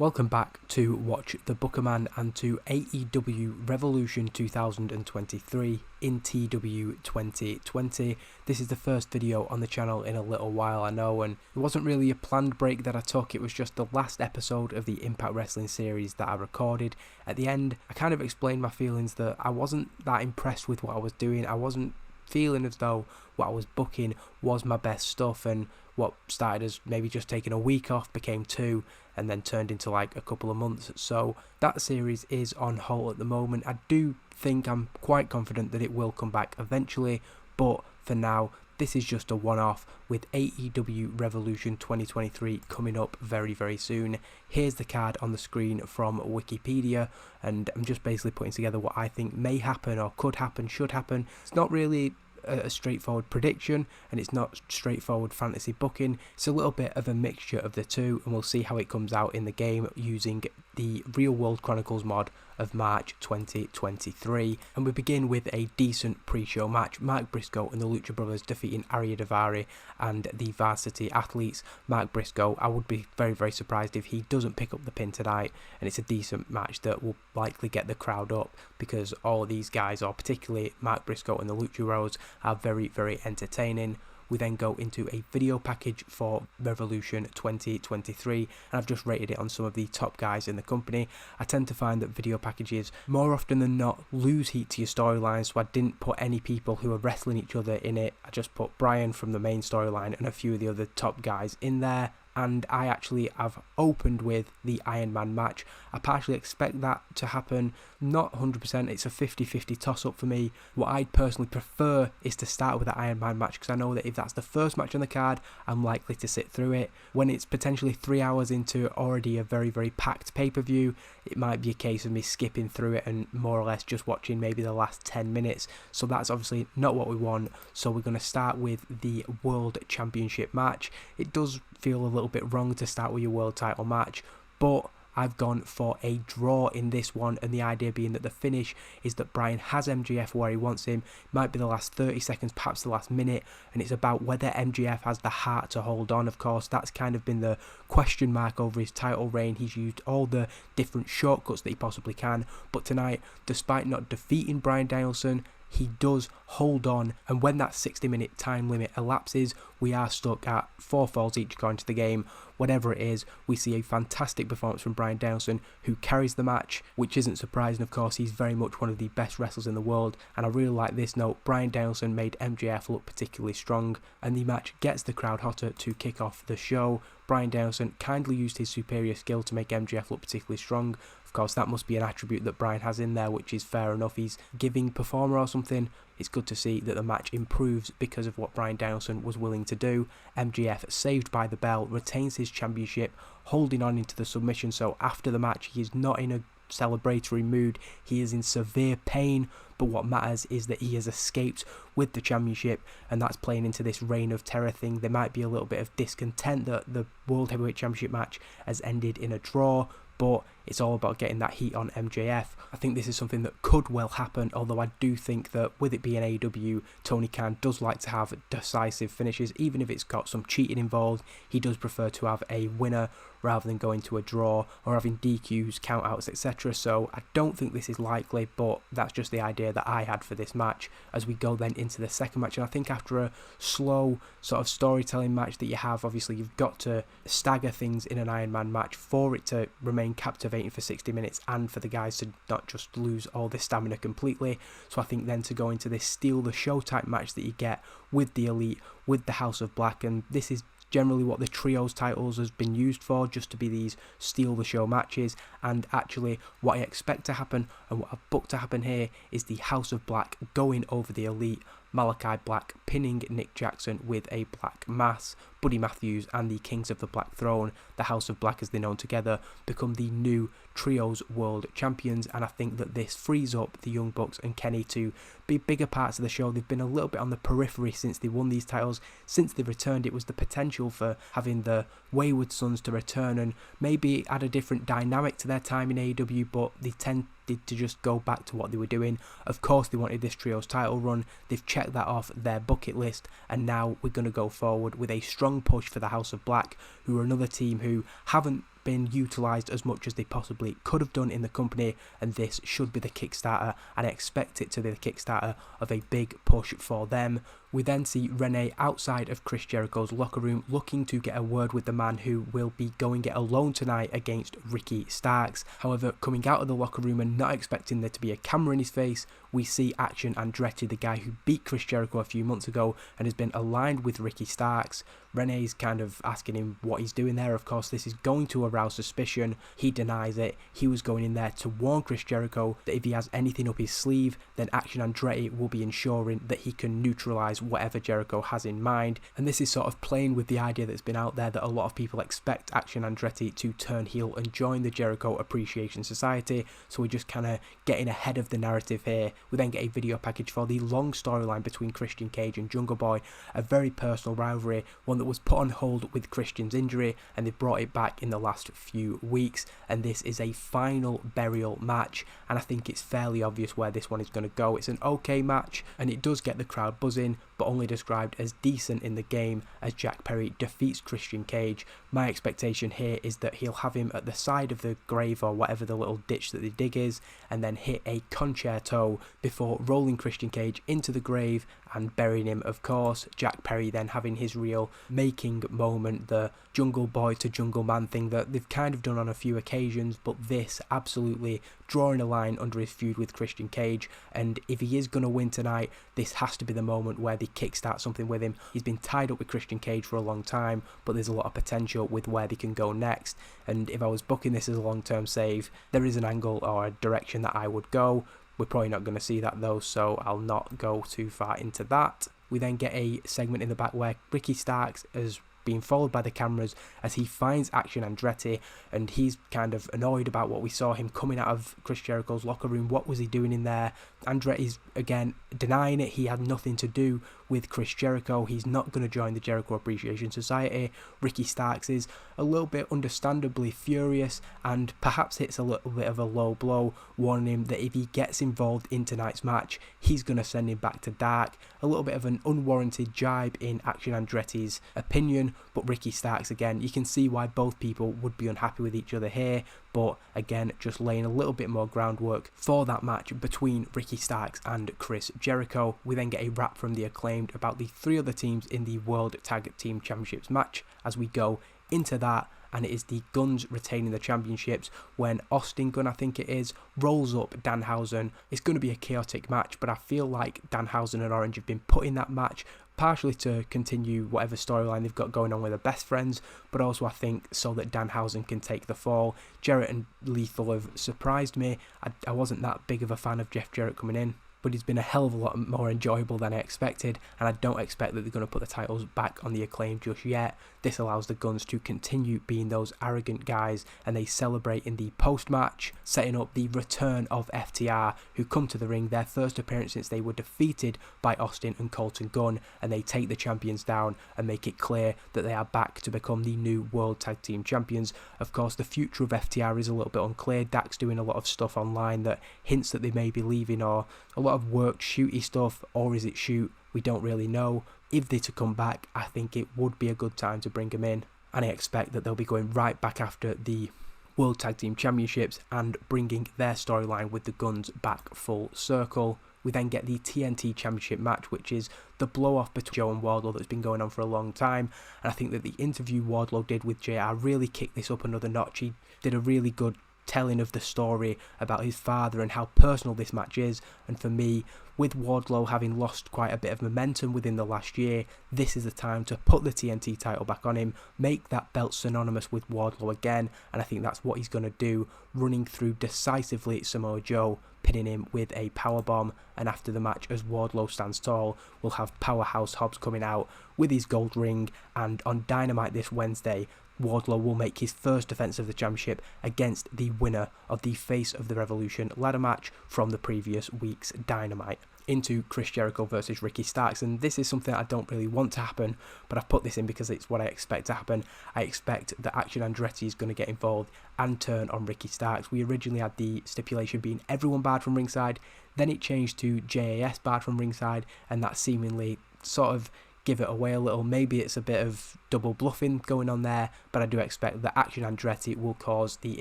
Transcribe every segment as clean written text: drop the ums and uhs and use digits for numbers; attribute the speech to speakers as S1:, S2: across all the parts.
S1: Welcome back to watch the Bookerman and to AEW Revolution 2023 in TEW 2020. This is the first video on the channel in a little while, I know, and it wasn't really a planned break that I took. It was just the last episode of the Impact Wrestling series that I recorded. At the end, I kind of explained my feelings that I wasn't that impressed with what I was doing. I wasn't feeling as though what I was booking was my best stuff, and what started as maybe just taking a week off became 2 and then turned into like a couple of months. So that series is on hold at the moment. I do think I'm quite confident that it will come back eventually, but for now this is just a one-off with AEW Revolution 2023 coming up very, very soon. Here's the card on the screen from Wikipedia, and I'm just basically putting together what I think may happen or could happen, should happen. It's not really a straightforward prediction, and it's not straightforward fantasy booking. It's a little bit of a mixture of the two, and we'll see how it comes out in the game using the Real World Chronicles mod of March 2023. And we begin with a decent pre-show match. Mark Briscoe and the Lucha Brothers defeating Daivari and the Varsity athletes. Mark Briscoe, I would be very, very surprised if he doesn't pick up the pin tonight, and it's a decent match that will likely get the crowd up because all of these guys, or particularly Mark Briscoe and the Lucha Bros, are very, very entertaining. We then go into a video package for Revolution 2023, and I've just rated it on some of the top guys in the company. I tend to find that video packages more often than not lose heat to your storyline, so I didn't put any people who are wrestling each other in it. I just put Bryan from the main storyline and a few of the other top guys in there. And I actually have opened with the Iron Man match. I partially expect that to happen, not 100%, it's a 50-50 toss-up for me. What I'd personally prefer is to start with the Iron Man match, because I know that if that's the first match on the card, I'm likely to sit through it. When it's potentially 3 hours into already a very, very packed pay-per-view, it might be a case of me skipping through it and more or less just watching maybe the last 10 minutes. So that's obviously not what we want. So we're going to start with the World Championship match. It does feel a little bit wrong to start with your world title match, but I've gone for a draw in this one, and the idea being that the finish is that Bryan has MJF where he wants him. It might be the last 30 seconds, perhaps the last minute, and it's about whether MJF has the heart to hold on. Of course, that's kind of been the question mark over his title reign. He's used all the different shortcuts that he possibly can, but tonight, despite not defeating Bryan Danielson, he does hold on, and when that 60-minute time limit elapses, we are stuck at 4 falls each according to the game. Whatever it is, we see a fantastic performance from Bryan Danielson, who carries the match, which isn't surprising. Of course, he's very much one of the best wrestlers in the world, and I really like this note. Bryan Danielson made MJF look particularly strong, and the match gets the crowd hotter to kick off the show. Bryan Danielson kindly used his superior skill to make MJF look particularly strong. Of course, that must be an attribute that Bryan has in there, which is fair enough. He's giving performer or something. It's good to see that the match improves because of what Bryan Danielson was willing to do. MJF, saved by the bell, retains his championship, holding on into the submission. So after the match, he is not in a celebratory mood. He is in severe pain, but what matters is that he has escaped with the championship, and that's playing into this reign of terror thing. There might be a little bit of discontent that the World Heavyweight Championship match has ended in a draw, but it's all about getting that heat on MJF. I think this is something that could well happen, although I do think that with it being AEW, Tony Khan does like to have decisive finishes, even if it's got some cheating involved. He does prefer to have a winner rather than going to a draw or having DQs, countouts, etc. So I don't think this is likely, but that's just the idea that I had for this match as we go then into the second match. And I think after a slow sort of storytelling match that you have, obviously you've got to stagger things in an Iron Man match for it to remain captivating for 60 minutes and for the guys to not just lose all this stamina completely. So I think then to go into this steal the show type match that you get with the Elite, with the House of Black, and this is generally what the trios titles has been used for, just to be these steal the show matches. And actually what I expect to happen and what I've booked to happen here is the House of Black going over the Elite, Malakai Black pinning Nick Jackson with a black mass. Buddy Matthews and the Kings of the Black Throne, the House of Black as they're known together, become the new Trios World Champions, and I think that this frees up the Young Bucks and Kenny to be bigger parts of the show. They've been a little bit on the periphery since they won these titles. Since they've returned, it was the potential for having the Wayward Sons to return and maybe add a different dynamic to their time in AEW, but they tended to just go back to what they were doing. Of course, they wanted this Trios title run. They've checked that off their bucket list, and now we're going to go forward with a strong push for the House of Black, who are another team who haven't been utilised as much as they possibly could have done in the company, and this should be the kickstarter, and I expect it to be the kickstarter of a big push for them. We then see Renee outside of Chris Jericho's locker room looking to get a word with the man who will be going it alone tonight against Ricky Starks. However, coming out of the locker room and not expecting there to be a camera in his face, we see Action Andretti, the guy who beat Chris Jericho a few months ago and has been aligned with Ricky Starks. Renee's kind of asking him what he's doing there. Of course, this is going to arouse suspicion. He denies it. He was going in there to warn Chris Jericho that if he has anything up his sleeve, then Action Andretti will be ensuring that he can neutralise whatever Jericho has in mind. And this is sort of playing with the idea that's been out there that a lot of people expect Action Andretti to turn heel and join the Jericho Appreciation Society. So we're just kind of getting ahead of the narrative here. We then get a video package for the long storyline between Christian Cage and Jungle Boy, a very personal rivalry, one that was put on hold with Christian's injury, and they brought it back in the last few weeks, and this is a final burial match, and I think it's fairly obvious where this one is going to go. It's an okay match, and it does get the crowd buzzing, but only described as decent in the game as Jack Perry defeats Christian Cage. My expectation here is that he'll have him at the side of the grave or whatever the little ditch that they dig is, and then hit a concerto before rolling Christian Cage into the grave and burying him, of course. Jack Perry then having his real making moment, the Jungle Boy to Jungle Man thing that they've kind of done on a few occasions, but this absolutely drawing a line under his feud with Christian Cage. And if he is going to win tonight, this has to be the moment where they kickstart something with him. He's been tied up with Christian Cage for a long time, but there's a lot of potential with where they can go next. And if I was booking this as a long-term save, there is an angle or a direction that I would go. We're probably not going to see that though, so I'll not go too far into that. We then get a segment in the back where Ricky Starks is being followed by the cameras as he finds Action Andretti, and he's kind of annoyed about what we saw him coming out of Chris Jericho's locker room. What was he doing in there? Andretti's again denying it. He had nothing to do with Chris Jericho. He's not going to join the Jericho Appreciation Society. Ricky Starks is a little bit understandably furious and perhaps hits a little bit of a low blow, warning him that if he gets involved in tonight's match, he's going to send him back to dark. A little bit of an unwarranted jibe in Action Andretti's opinion, but Ricky Starks, again, you can see why both people would be unhappy with each other here, but again, just laying a little bit more groundwork for that match between Ricky Starks and Chris Jericho. We then get a wrap from the Acclaimed about the three other teams in the World Tag Team Championships match as we go into that, and it is the Guns retaining the championships when Austin Gunn, I think it is, rolls up Danhausen. It's going to be a chaotic match, but I feel like Danhausen and Orange have been put in that match partially to continue whatever storyline they've got going on with their best friends, but also I think so that Danhausen can take the fall. Jarrett and Lethal have surprised me. I wasn't that big of a fan of Jeff Jarrett coming in, but he's been a hell of a lot more enjoyable than I expected, and I don't expect that they're going to put the titles back on the Acclaimed just yet. This allows the Guns to continue being those arrogant guys, and they celebrate in the post-match, setting up the return of FTR, who come to the ring, their first appearance since they were defeated by Austin and Colton Gunn, and they take the champions down and make it clear that they are back to become the new World Tag Team Champions. Of course, the future of FTR is a little bit unclear. Dak's doing a lot of stuff online that hints that they may be leaving, or a lot of work shooty stuff, or is it shoot? We don't really know. If they're to come back, I think it would be a good time to bring them in, and I expect that they'll be going right back after the World Tag Team Championships and bringing their storyline with the Guns back full circle. We then get the TNT Championship match, which is the blow-off between Joe and Wardlow that's been going on for a long time, and I think that the interview Wardlow did with JR really kicked this up another notch. He did a really good telling of the story about his father and how personal this match is, and for me, with Wardlow having lost quite a bit of momentum within the last year, this is the time to put the TNT title back on him, make that belt synonymous with Wardlow again, and I think that's what he's going to do, running through decisively Samoa Joe, pinning him with a powerbomb, and after the match, as Wardlow stands tall, we'll have Powerhouse Hobbs coming out with his gold ring, and on Dynamite this Wednesday, Wardlow will make his first defense of the championship against the winner of the Face of the Revolution ladder match from the previous week's Dynamite, into Chris Jericho versus Ricky Starks. And this is something I don't really want to happen, but I've put this in because it's what I expect to happen. I expect that Action Andretti is going to get involved and turn on Ricky Starks. We originally had the stipulation being everyone barred from ringside, then it changed to JAS barred from ringside, and that seemingly sort of give it away a little. Maybe it's a bit of double bluffing going on there, but I do expect that Action Andretti will cause the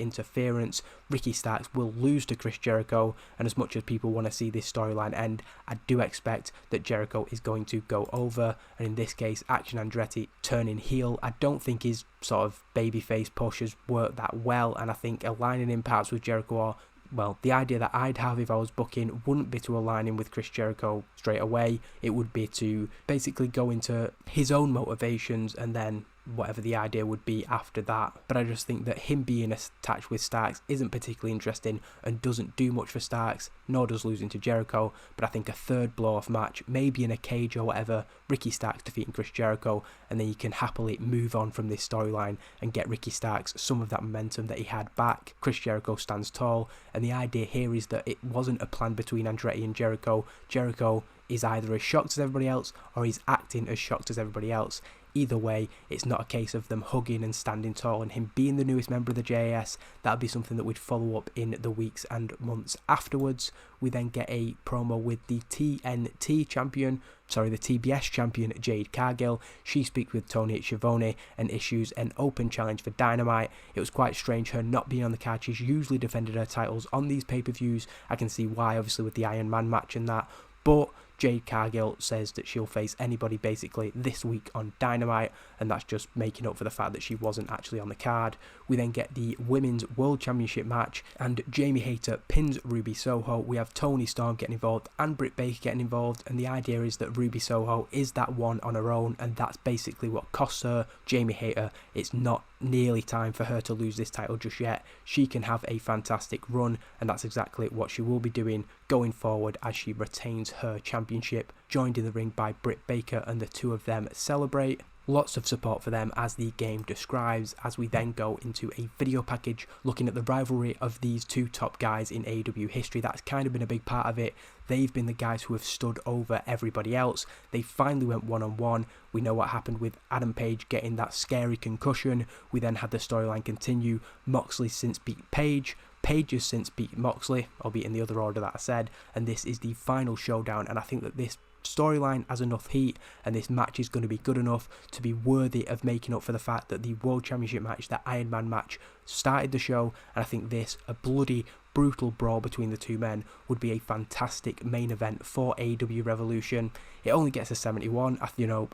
S1: interference. Ricky Starks will lose to Chris Jericho, and as much as people want to see this storyline end, I do expect that Jericho is going to go over, and in this case, Action Andretti turning heel. I don't think his sort of babyface push has worked that well, and I think aligning him perhaps with Jericho, or well, the idea that I'd have if I was booking wouldn't be to align him with Chris Jericho straight away. It would be to basically go into his own motivations and then whatever the idea would be after that. But I just think that him being attached with Starks isn't particularly interesting and doesn't do much for Starks, nor does losing to Jericho. But I think a third blow-off match, maybe in a cage or whatever, Ricky Starks defeating Chris Jericho, and then you can happily move on from this storyline and get Ricky Starks some of that momentum that he had back. Chris Jericho stands tall, and the idea here is that it wasn't a plan between Andretti and Jericho. Jericho is either as shocked as everybody else, or he's acting as shocked as everybody else. Either way, it's not a case of them hugging and standing tall and him being the newest member of the JAS. That'll be something that we'd follow up in the weeks and months afterwards. We then get a promo with the TNT champion, the TBS champion, Jade Cargill. She speaks with Tony Schiavone and issues an open challenge for Dynamite. It was quite strange her not being on the card. She's usually defended her titles on these pay-per-views. I can see why, obviously, with the Iron Man match and that, but Jade Cargill says that she'll face anybody basically this week on Dynamite, and that's just making up for the fact that she wasn't actually on the card. We then get the Women's World Championship match, and Jamie Hayter pins Ruby Soho. We have Toni Storm getting involved and Britt Baker getting involved, and the idea is that Ruby Soho is that one on her own, and that's basically what costs her. Jamie Hayter, it's not nearly time for her to lose this title just yet. She can have a fantastic run, and that's exactly what she will be doing going forward as she retains her championship. Joined in the ring by Britt Baker, and the two of them celebrate. Lots of support for them as the game describes, as we then go into a video package looking at the rivalry of these two top guys in AEW history. That's kind of been a big part of it. They've been the guys who have stood over everybody else. They finally went one-on-one. We know what happened with Adam Page getting that scary concussion. We then had the storyline continue. Moxley since beat Page. Page has since beat Moxley, albeit in the other order that I said, and this is the final showdown, and I think that this storyline has enough heat and this match is going to be good enough to be worthy of making up for the fact that the World Championship match, the Iron Man match, started the show, and I think this, a bloody brutal brawl between the two men, would be a fantastic main event for AEW Revolution. It only gets a 71,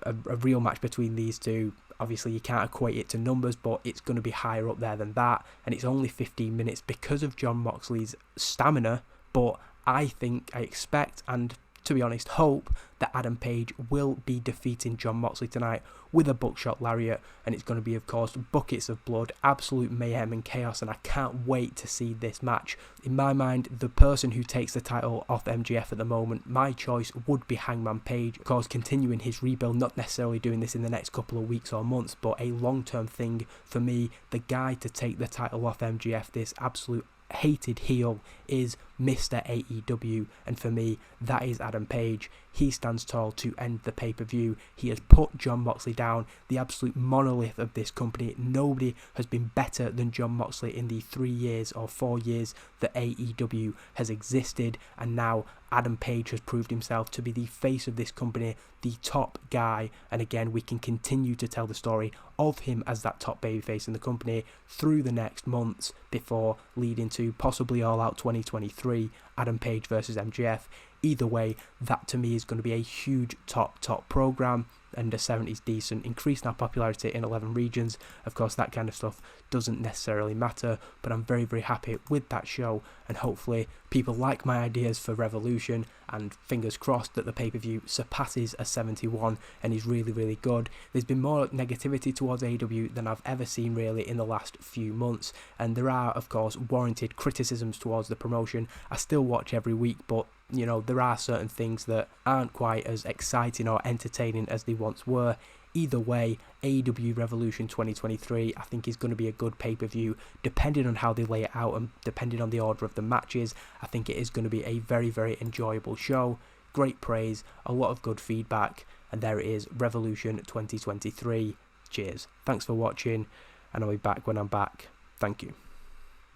S1: a real match between these two. Obviously you can't equate it to numbers, but it's going to be higher up there than that, and it's only 15 minutes because of Jon Moxley's stamina. But I expect, and to be honest, hope that Adam Page will be defeating Jon Moxley tonight with a buckshot lariat, and it's going to be, of course, buckets of blood, absolute mayhem and chaos, and I can't wait to see this match. In my mind, the person who takes the title off MJF at the moment, my choice would be Hangman Page. Of course, continuing his rebuild, not necessarily doing this in the next couple of weeks or months, but a long-term thing for me. The guy to take the title off MJF, this absolute hated heel, is Mr. AEW, and for me that is Adam Page. He stands tall to end the pay-per-view. He has put Jon Moxley down, the absolute monolith of this company. Nobody has been better than Jon Moxley in the 3 years or 4 years that AEW has existed, and now Adam Page has proved himself to be the face of this company, the top guy, and again we can continue to tell the story of him as that top babyface in the company through the next months before leading to possibly All Out 2023, Adam Page versus MJF. Either way, that to me is going to be a huge top program, and a 70's decent, increasing our popularity in 11 regions. Of course, that kind of stuff doesn't necessarily matter, but I'm very, very happy with that show, and hopefully people like my ideas for Revolution, and fingers crossed that the pay-per-view surpasses a 71 and is really, really good. There's been more negativity towards AEW than I've ever seen really in the last few months, and there are, of course, warranted criticisms towards the promotion. I still watch every week, but there are certain things that aren't quite as exciting or entertaining as they once were. Either way, AEW Revolution 2023 I think is going to be a good pay-per-view, depending on how they lay it out and depending on the order of the matches. I think it is going to be a very, very enjoyable show. Great praise, a lot of good feedback, and there it is, Revolution 2023. Cheers. Thanks for watching, and I'll be back when I'm back. Thank you.